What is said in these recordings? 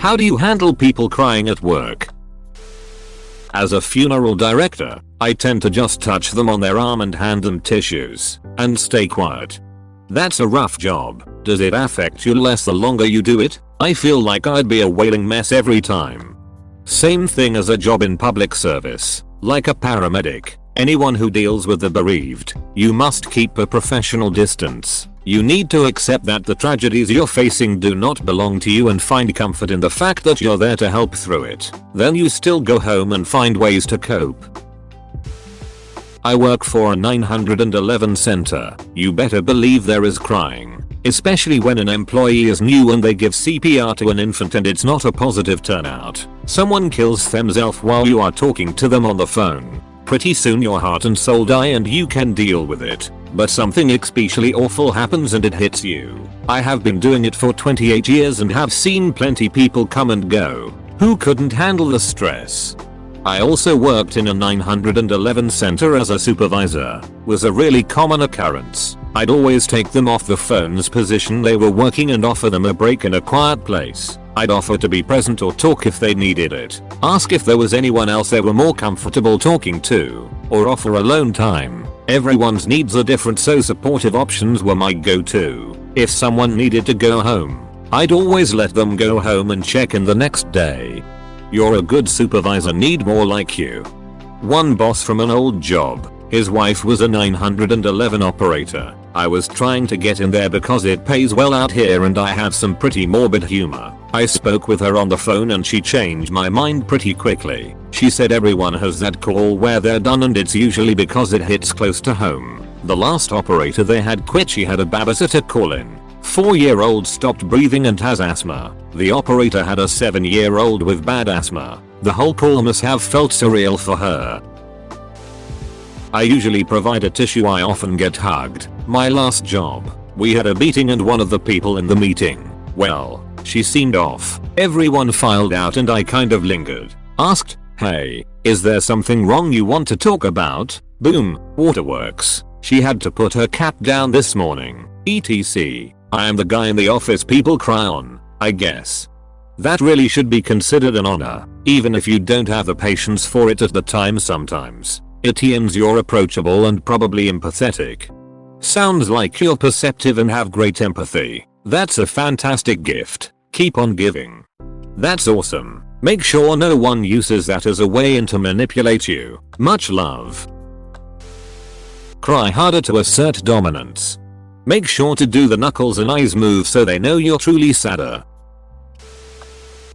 How do you handle people crying at work? As a funeral director, I tend to just touch them on their arm and hand them tissues, and stay quiet. That's a rough job. Does it affect you less the longer you do it? I feel like I'd be a wailing mess every time. Same thing as a job in public service, like a paramedic. Anyone who deals with the bereaved, you must keep a professional distance. You need to accept that the tragedies you're facing do not belong to you and find comfort in the fact that you're there to help through it. Then you still go home and find ways to cope. I work for a 911 center. You better believe there is crying, especially when an employee is new and they give CPR to an infant and it's not a positive turnout. Someone kills themselves while you are talking to them on the phone. Pretty soon your heart and soul die and you can deal with it. But something especially awful happens and it hits you. I have been doing it for 28 years and have seen plenty people come and go who couldn't handle the stress. I also worked in a 911 center as a supervisor. Was a really common occurrence. I'd always take them off the phone's position they were working and offer them a break in a quiet place. I'd offer to be present or talk if they needed it. Ask if there was anyone else they were more comfortable talking to, or offer alone time. Everyone's needs are different, so supportive options were my go-to. If someone needed to go home, I'd always let them go home and check in the next day. You're a good supervisor, need more like you. One boss from an old job. His wife was a 911 operator. I was trying to get in there because it pays well out here and I have some pretty morbid humor. I spoke with her on the phone and she changed my mind pretty quickly. She said everyone has that call where they're done and it's usually because it hits close to home. The last operator they had quit. She had a babysitter call in. 4-year-old stopped breathing and has asthma. The operator had a 7-year-old with bad asthma. The whole call must have felt surreal for her. I usually provide a tissue. I often get hugged. My last job, we had a meeting and one of the people in the meeting, well, she seemed off. Everyone filed out and I kind of lingered. Asked, "Hey, is there something wrong you want to talk about?" Boom, waterworks. She had to put her cap down this morning. etc. I am the guy in the office people cry on, I guess. That really should be considered an honor, even if you don't have the patience for it at the time sometimes. It means you're approachable and probably empathetic. Sounds like you're perceptive and have great empathy. That's a fantastic gift. Keep on giving. That's awesome. Make sure no one uses that as a way in to manipulate you. Much love. Cry harder to assert dominance. Make sure to do the knuckles and eyes move so they know you're truly sadder.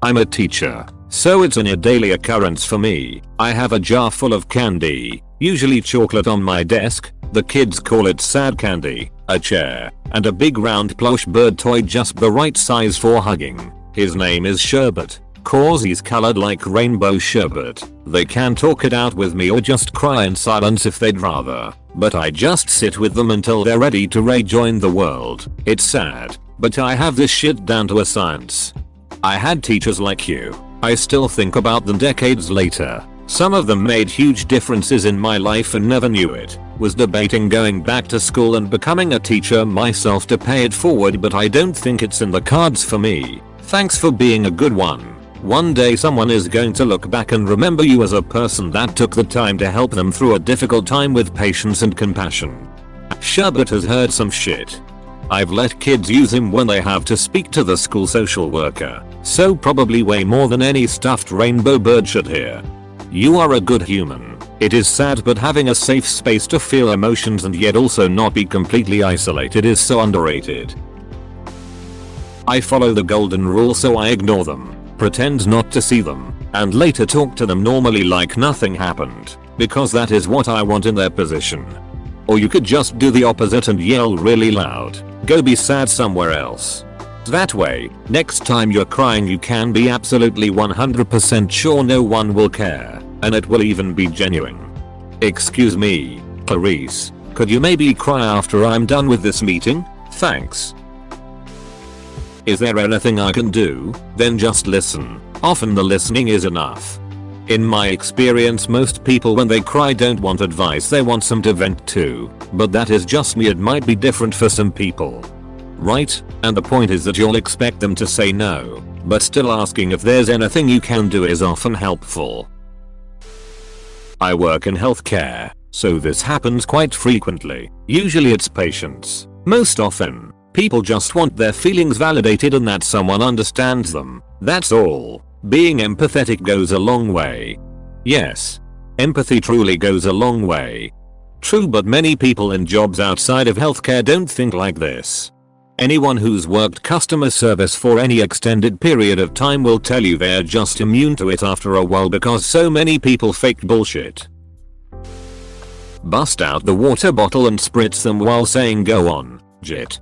I'm a teacher, so it's a daily occurrence for me. I have a jar full of candy, usually chocolate, on my desk. The kids call it sad candy, a chair, and a big round plush bird toy just the right size for hugging. His name is Sherbet, cause he's colored like rainbow sherbet. They can talk it out with me or just cry in silence if they'd rather, but I just sit with them until they're ready to rejoin the world. It's sad, but I have this shit down to a science. I had teachers like you. I still think about them decades later. Some of them made huge differences in my life and never knew it. Was debating going back to school and becoming a teacher myself to pay it forward, but I don't think it's in the cards for me. Thanks for being a good one. One day someone is going to look back and remember you as a person that took the time to help them through a difficult time with patience and compassion. Sherbet has heard some shit. I've let kids use him when they have to speak to the school social worker, so probably way more than any stuffed rainbow bird should hear. You are a good human. It is sad, but having a safe space to feel emotions and yet also not be completely isolated is so underrated. I follow the golden rule, so I ignore them, pretend not to see them, and later talk to them normally like nothing happened, because that is what I want in their position. Or you could just do the opposite and yell really loud, "Go be sad somewhere else." That way, next time you're crying you can be absolutely 100% sure no one will care, and it will even be genuine. "Excuse me, Clarice, could you maybe cry after I'm done with this meeting? Thanks." Is there anything I can do? Then just listen. Often the listening is enough. In my experience, most people when they cry don't want advice, they want some to vent to. But that is just me, it might be different for some people. Right? And the point is that you'll expect them to say no. but still asking if there's anything you can do is often helpful. I work in healthcare, so this happens quite frequently. Usually it's patients. Most often, people just want their feelings validated and that someone understands them. That's all. Being empathetic goes a long way. Yes. Empathy truly goes a long way. True, but many people in jobs outside of healthcare don't think like this. Anyone who's worked customer service for any extended period of time will tell you they're just immune to it after a while because so many people fake bullshit. Bust out the water bottle and spritz them while saying go on, Jit.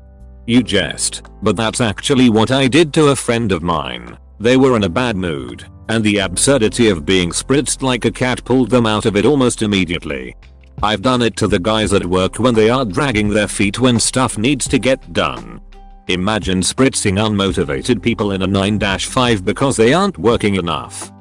You jest, but that's actually what I did to a friend of mine. They were in a bad mood, and the absurdity of being spritzed like a cat pulled them out of it almost immediately. I've done it to the guys at work when they are dragging their feet when stuff needs to get done. Imagine spritzing unmotivated people in a 9-5 because they aren't working enough.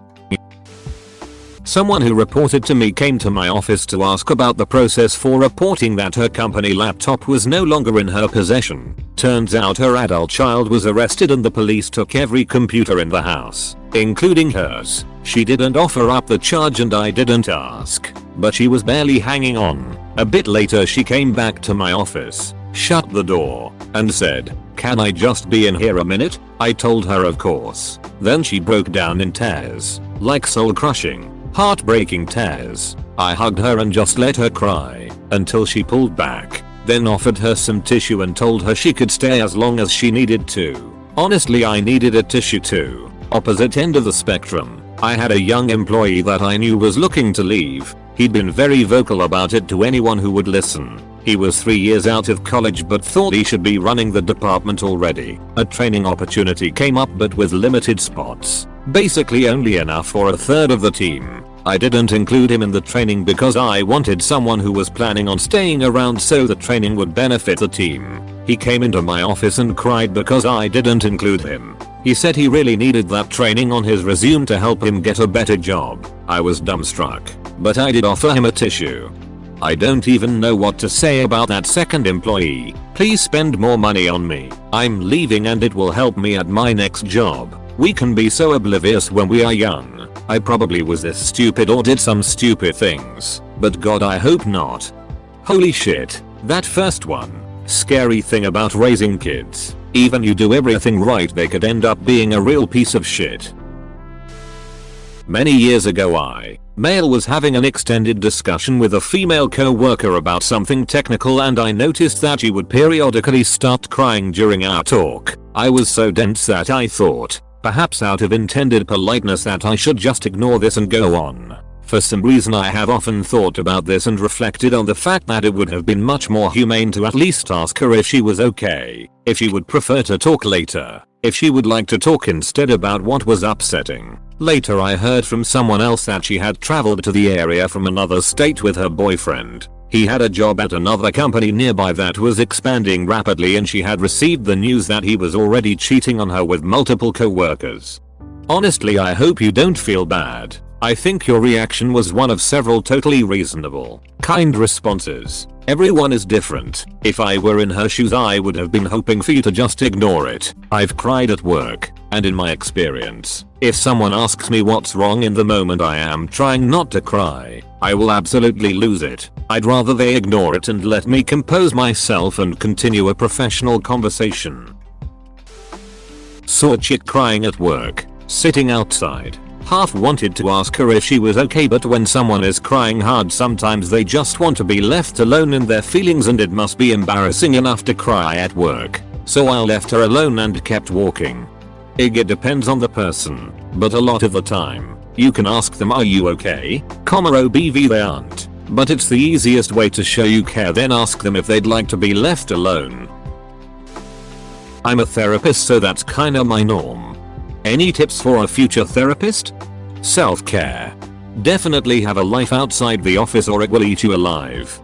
Someone who reported to me came to my office to ask about the process for reporting that her company laptop was no longer in her possession. Turns out her adult child was arrested and the police took every computer in the house, including hers. She didn't offer up the charge and I didn't ask, but she was barely hanging on. A bit later she came back to my office, shut the door, and said, "Can I just be in here a minute?" I told her of course. Then she broke down in tears, like soul-crushing, heartbreaking tears. I hugged her and just let her cry until she pulled back, then offered her some tissue and told her she could stay as long as she needed to. Honestly, I needed a tissue too. Opposite end of the spectrum, I had a young employee that I knew was looking to leave. He'd been very vocal about it to anyone who would listen. He was 3 years out of college but thought he should be running the department already. A training opportunity came up but with limited spots. Basically only enough for a third of the team. I didn't include him in the training because I wanted someone who was planning on staying around so the training would benefit the team. He came into my office and cried because I didn't include him. He said he really needed that training on his resume to help him get a better job. I was dumbstruck, but I did offer him a tissue. I don't even know what to say about that second employee. Please spend more money on me. I'm leaving and it will help me at my next job. We can be so oblivious when we are young. I probably was this stupid or did some stupid things, but God, I hope not. Holy shit, that first one. Scary thing about raising kids. Even you do everything right, they could end up being a real piece of shit. Many years ago male was having an extended discussion with a female co-worker about something technical and I noticed that she would periodically start crying during our talk. I was so dense that I thought, perhaps out of intended politeness, that I should just ignore this and go on. For some reason I have often thought about this and reflected on the fact that it would have been much more humane to at least ask her if she was okay, if she would prefer to talk later, if she would like to talk instead about what was upsetting. Later I heard from someone else that she had traveled to the area from another state with her boyfriend. He had a job at another company nearby that was expanding rapidly and she had received the news that he was already cheating on her with multiple co-workers. Honestly, I hope you don't feel bad. I think your reaction was one of several totally reasonable, kind responses. Everyone is different. If I were in her shoes I would have been hoping for you to just ignore it. I've cried at work, and in my experience, if someone asks me what's wrong in the moment I am trying not to cry, I will absolutely lose it. I'd rather they ignore it and let me compose myself and continue a professional conversation. Saw a chick crying at work, sitting outside. Half wanted to ask her if she was okay, but when someone is crying hard sometimes they just want to be left alone in their feelings and it must be embarrassing enough to cry at work. So I left her alone and kept walking. It depends on the person, but a lot of the time, you can ask them, "Are you okay?" OBV they aren't. But it's the easiest way to show you care, then ask them if they'd like to be left alone. I'm a therapist, so that's kinda my norm. Any tips for a future therapist? Self-care. Definitely have a life outside the office or it will eat you alive.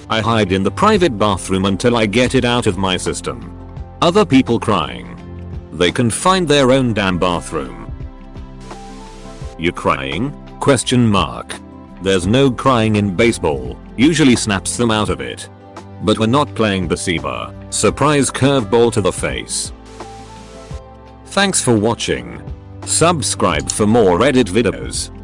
I hide in the private bathroom until I get it out of my system. Other people crying. They can find their own damn bathroom. You crying? Question mark. There's no crying in baseball, usually snaps them out of it. But we're not playing Pixabay. Surprise curveball to the face. Thanks for watching. Subscribe for more Reddit videos.